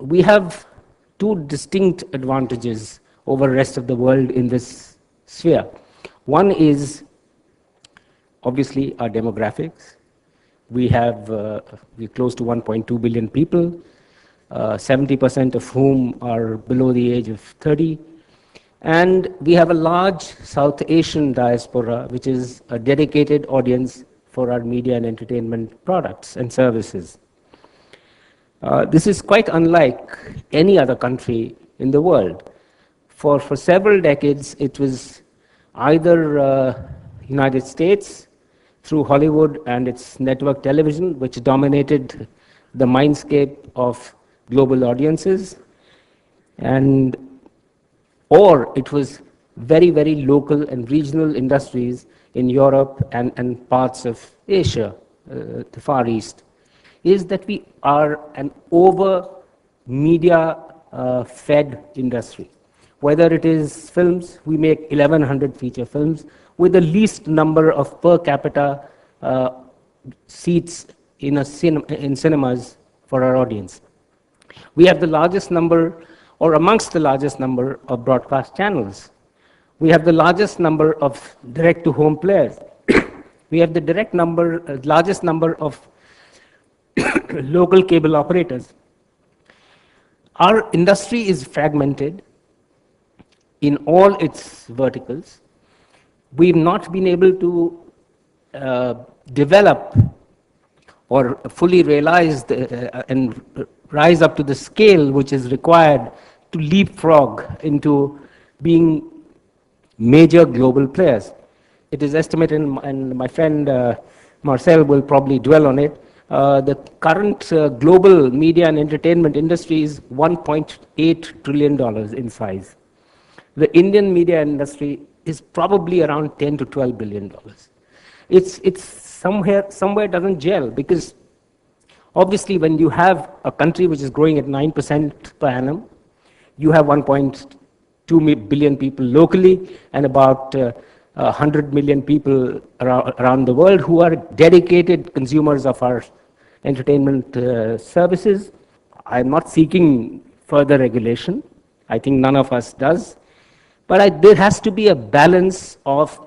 We have two distinct advantages over the rest of the world in this sphere. One is obviously our demographics. We're close to 1.2 billion people, 70% of whom are below the age of 30. And we have a large South Asian diaspora, which is a dedicated audience for our media and entertainment products and services. This is quite unlike any other country in the world. For several decades, it was either United States through Hollywood and its network television, which dominated the mindscape of global audiences, and or it was very, very local and regional industries in Europe and parts of Asia, the Far East, is that we are an over media fed industry. Whether it is films, we make 1,100 feature films with the least number of per capita seats in cinemas for our audience. We have the largest number, or amongst the largest number, of broadcast channels. We have the largest number of direct-to-home players. We have the largest number of local cable operators. Our industry is fragmented in all its verticals. We've not been able to develop or fully realize and rise up to the scale which is required to leapfrog into being major global players. It is estimated, and my friend Marcel will probably dwell on it, the current global media and entertainment industry is $1.8 trillion in size. The Indian media industry is probably around $10 to $12 billion. It's somewhere doesn't gel, because obviously when you have a country which is growing at 9% per annum, you have 1.2 billion people locally and about 100 million people around the world who are dedicated consumers of our entertainment services. I'm not seeking further regulation. I think none of us does. But there has to be a balance of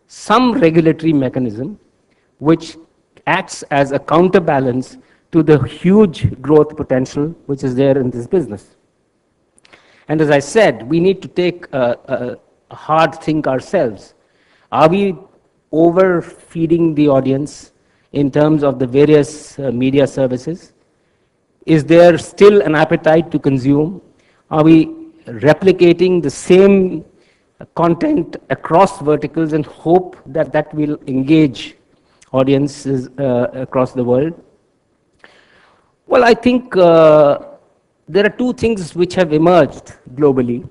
some regulatory mechanism which acts as a counterbalance to the huge growth potential which is there in this business. And as I said, we need to take a hard think ourselves. Are we overfeeding the audience in terms of the various media services? Is there still an appetite to consume? Are we replicating the same content across verticals and hope that that will engage audiences across the world? Well, I think there are two things which have emerged globally.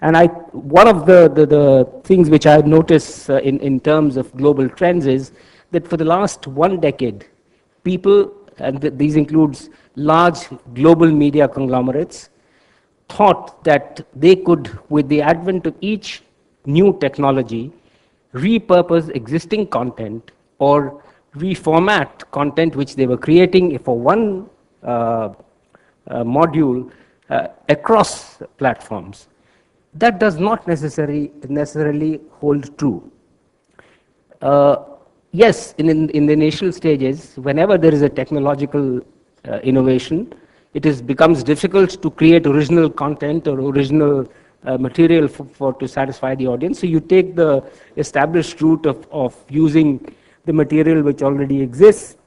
And one of the things which I've noticed in terms of global trends is that for the last 1 decade, people, and these includes large global media conglomerates, thought that they could, with the advent of each new technology, repurpose existing content or reformat content which they were creating for one module across platforms. That does not necessarily hold true. Yes, in the initial stages, whenever there is a technological innovation, it becomes difficult to create original content or original material to satisfy the audience. So you take the established route of using the material which already exists,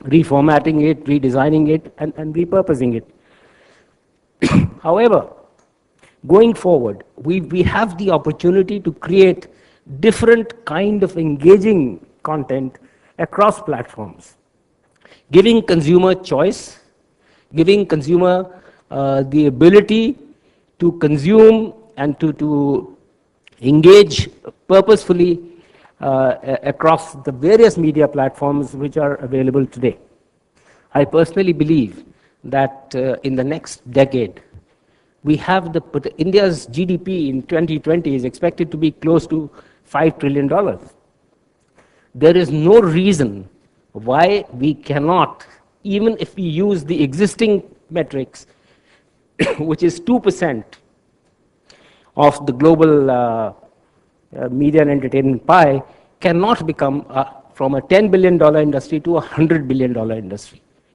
reformatting it, redesigning it, and repurposing it. However, going forward, we have the opportunity to create different kind of engaging content across platforms, giving consumer choice, giving consumer the ability to consume and to engage purposefully across the various media platforms which are available today. I personally believe that in the next decade, we have India's GDP in 2020 is expected to be close to $5 trillion. There is no reason why we cannot, even if we use the existing metrics, which is 2% of the global media and entertainment pie, cannot become from a $10 billion industry to a $100 billion industry.